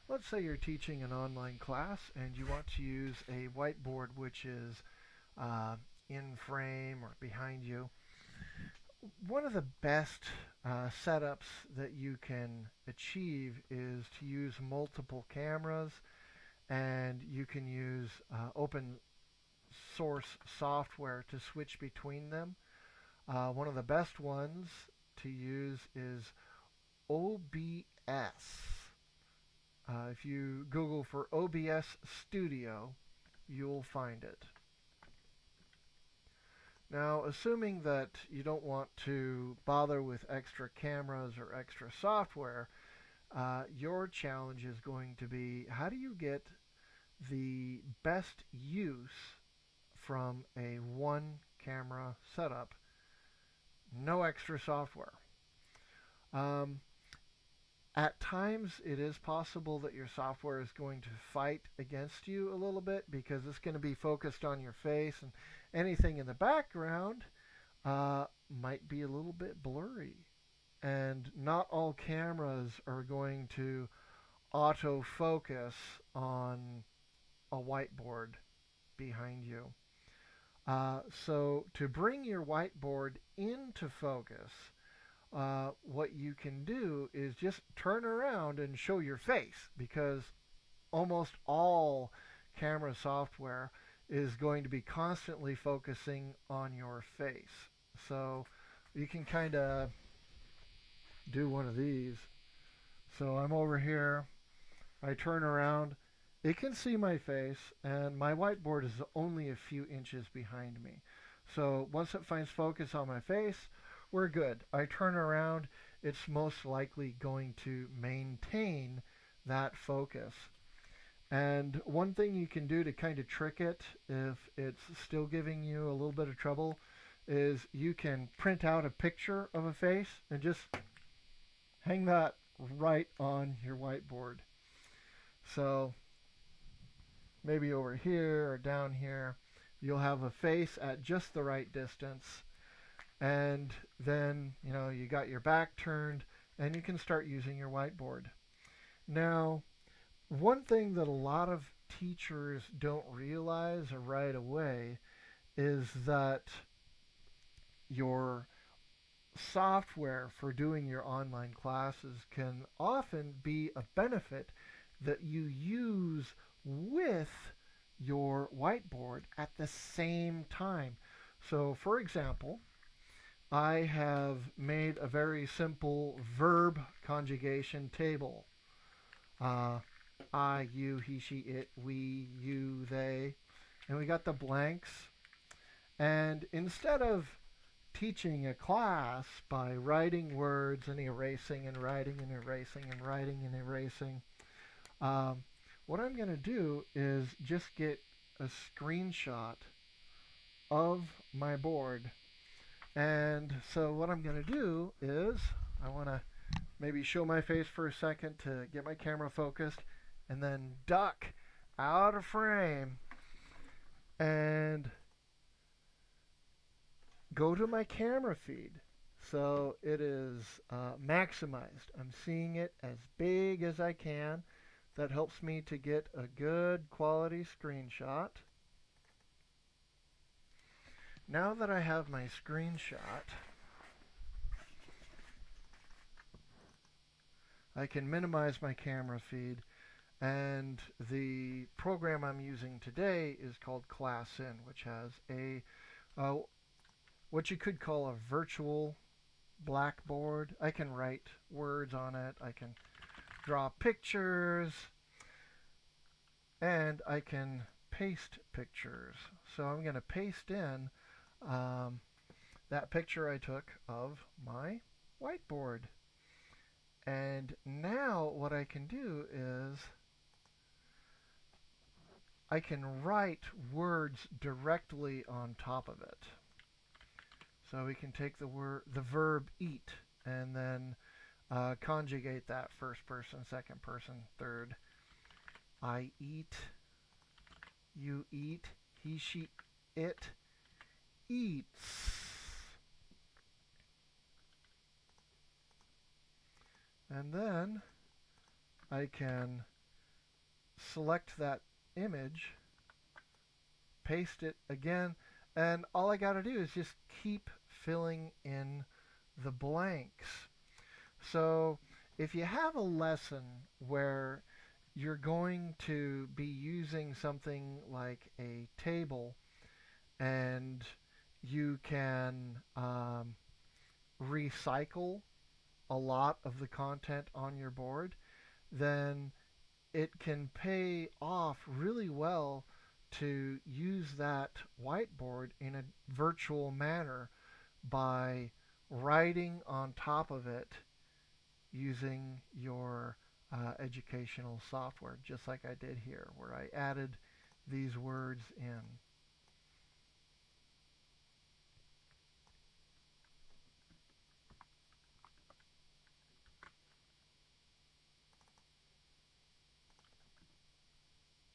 Let's say you're teaching an online class and you want to use a whiteboard which is uh, in frame or behind you. One of the best setups that you can achieve is to use multiple cameras, and you can use open source software to switch between them. One of the best ones to use is OBS. If you Google for OBS Studio, you'll find it. Now, assuming that you don't want to bother with extra cameras or extra software, your challenge is going to be how do you get the best use from a one camera setup, no extra software. Um, at times, it is possible that your software is going to fight against you a little bit because it's going to be focused on your face, and anything in the background uh, might be a little bit blurry. And not all cameras are going to autofocus on a whiteboard behind you. So to bring your whiteboard into focus, what you can do is just turn around and show your face, because almost all camera software is going to be constantly focusing on your face. So you can kind of do one of these. So I'm over here, I turn around, it can see my face, and my whiteboard is only a few inches behind me. So once it finds focus on my face, we're good. I turn around, it's most likely going to maintain that focus. And one thing you can do to kind of trick it if it's still giving you a little bit of trouble is you can print out a picture of a face and just hang that right on your whiteboard. So maybe over here or down here, you'll have a face at just the right distance. And then, you got your back turned and you can start using your whiteboard. Now, one thing that a lot of teachers don't realize right away is that your software for doing your online classes can often be a benefit that you use with your whiteboard at the same time. So, for example, I have made a very simple verb conjugation table. I, you, he, she, it, we, you, they. And we got the blanks. And instead of teaching a class by writing words and erasing and writing and erasing and writing and erasing, what I'm going to do is just get a screenshot of my board. And so what I'm going to do is I want to maybe show my face for a second to get my camera focused, and then duck out of frame and go to my camera feed. So it is maximized. I'm seeing it as big as I can. That helps me to get a good quality screenshot. Now that I have my screenshot, I can minimize my camera feed, and the program I'm using today is called ClassIn, which has a what you could call a virtual blackboard. I can write words on it, I can draw pictures, and I can paste pictures. So I'm going to paste in that picture I took of my whiteboard. And now what I can do is I can write words directly on top of it. So we can take the verb eat, and then conjugate that first person, second person, third. I eat, you eat, he, she, it eats. And then I can select that image, paste it again, and all I got to do is just keep filling in the blanks. So if you have a lesson where you're going to be using something like a table and you can recycle a lot of the content on your board, then it can pay off really well to use that whiteboard in a virtual manner by writing on top of it using your educational software, just like I did here, where I added these words in.